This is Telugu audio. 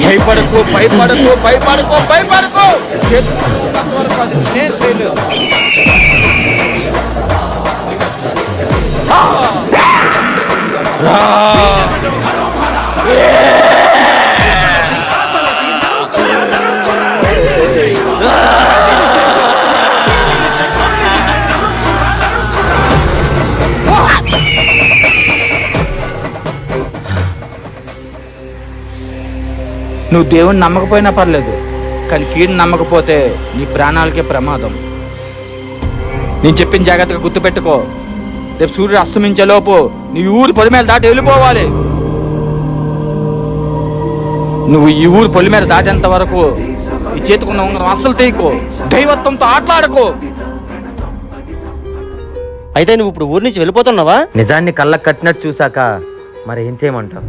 భయపడకు భయపడకు భయపడకు భయపడకు అంతవరకు అది నేను చేయలేదు. నువ్వు దేవుణ్ణి నమ్మకపోయినా పర్లేదు, కానీ కీడుని నమ్మకపోతే నీ ప్రాణాలకే ప్రమాదం. నేను చెప్పిన జాగ్రత్తగా గుర్తుపెట్టుకో. రేపు సూర్యుడు అస్తమించేలోపు నీ ఊరు పొలి మీద దాటి వెళ్ళిపోవాలి. నువ్వు ఈ ఊరు పొలి మీద దాటేంత వరకు ఈ చేతుకున్న ఉంగరం అస్సలు తీయకు. దైవత్వంతో ఆటలాడకు. అయితే నువ్వు ఇప్పుడు ఊరి నుంచి వెళ్ళిపోతున్నావా? నిజాన్ని కళ్ళకు కట్టినట్టు చూసాక మరి ఏం చేయమంటావు?